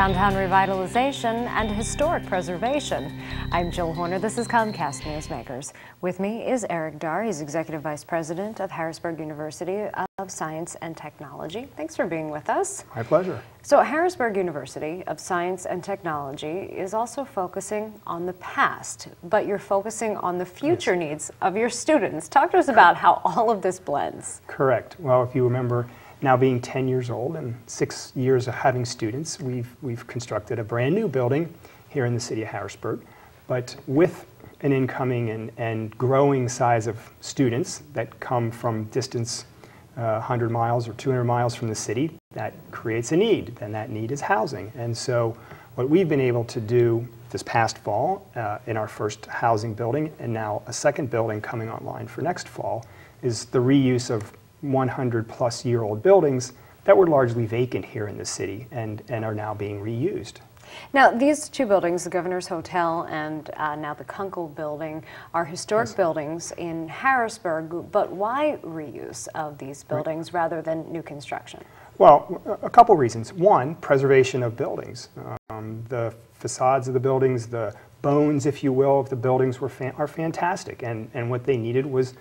downtown revitalization and historic preservation. I'm Jill Horner. This is Comcast Newsmakers. With me is Eric Darr. He's Executive Vice President of Harrisburg University of Science and Technology. Thanks for being with us. My pleasure. So Harrisburg University of Science and Technology is also focusing on the past, but you're focusing on the future needs of your students. Talk to us about how all of this blends. Correct. Well, if you remember, now being 10 years old and 6 years of having students, we've constructed a brand new building here in the city of Harrisburg, but with an incoming and growing size of students that come from distance 100 miles or 200 miles from the city, that creates a need, and that need is housing. And so what we've been able to do this past fall in our first housing building, and now a second building coming online for next fall, is the reuse of 100-plus-year-old buildings that were largely vacant here in the city and are now being reused. Now, these two buildings, the Governor's Hotel and now the Kunkel building, are historic buildings in Harrisburg, but why reuse of these buildings rather than new construction? Well, a couple reasons. One, preservation of buildings. The facades of the buildings, the bones, if you will, of the buildings are fantastic, and what they needed was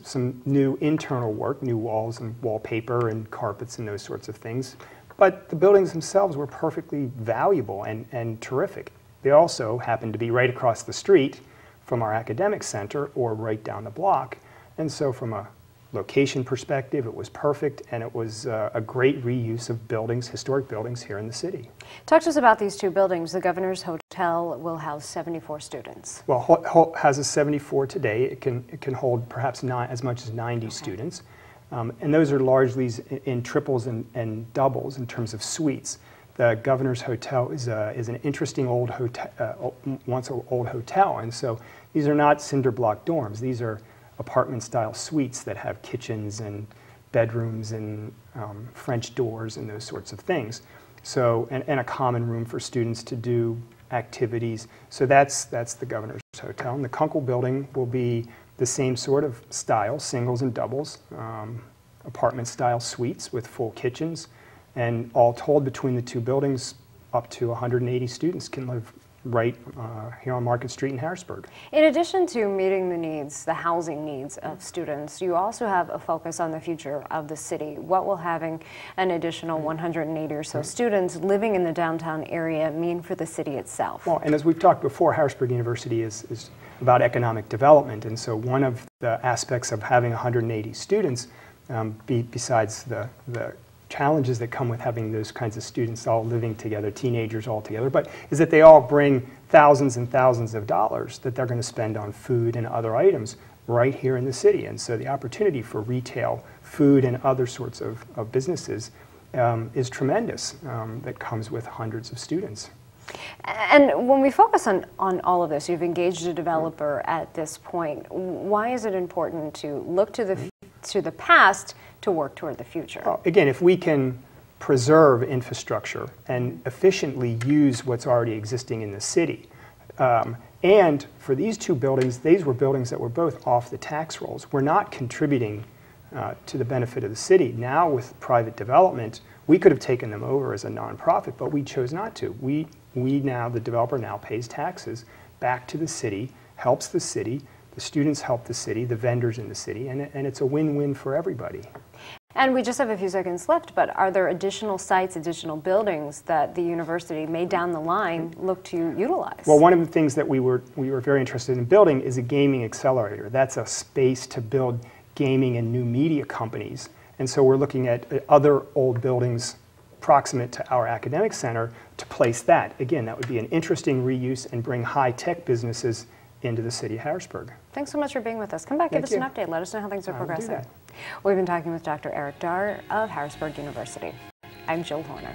some new internal work, new walls and wallpaper and carpets and those sorts of things. But the buildings themselves were perfectly valuable and terrific. They also happened to be right across the street from our academic center or right down the block. And so from a location perspective, it was perfect, and it was a great reuse of buildings, historic buildings here in the city. Talk to us about these two buildings. The Governor's Hotel will house 74 students. Well, has a 74 today. It can hold perhaps as much as 90 students. And those are largely in triples and doubles in terms of suites. The Governor's Hotel is an interesting old hotel, once old hotel, and so these are not cinder block dorms. These are apartment-style suites that have kitchens and bedrooms and French doors and those sorts of things. So, and a common room for students to do activities. So that's the Governor's Hotel. And the Kunkel building will be the same sort of style, singles and doubles, apartment-style suites with full kitchens. And all told, between the two buildings, up to 180 students can live right here on Market Street in Harrisburg. In addition to meeting the needs, the housing needs of students, you also have a focus on the future of the city. What will having an additional 180 or so students living in the downtown area mean for the city itself? Well, and as we've talked before, Harrisburg University is about economic development, and so one of the aspects of having 180 students, besides the challenges that come with having those kinds of students all living together, teenagers all together, but is that they all bring thousands and thousands of dollars that they're going to spend on food and other items right here in the city. And so the opportunity for retail, food, and other sorts of businesses is tremendous that comes with hundreds of students. And when we focus on all of this, you've engaged a developer at this point. Why is it important to look to the past to work toward the future? Well, again, if we can preserve infrastructure and efficiently use what's already existing in the city, and for these two buildings, these were buildings that were both off the tax rolls. We're not contributing to the benefit of the city. Now with private development, we could have taken them over as a nonprofit, but we chose not to. The developer now pays taxes back to the city, helps the city, the students help the city, the vendors in the city, and it's a win-win for everybody. And we just have a few seconds left, but are there additional sites, additional buildings that the university may down the line look to utilize? Well, one of the things that we were very interested in building is a gaming accelerator. That's a space to build gaming and new media companies. And so we're looking at other old buildings proximate to our academic center to place that. Again, that would be an interesting reuse and bring high-tech businesses into the city of Harrisburg. Thanks so much for being with us. Come back, give us an update. Let us know how things are progressing. Do that. We've been talking with Dr. Eric Darr of Harrisburg University. I'm Jill Horner.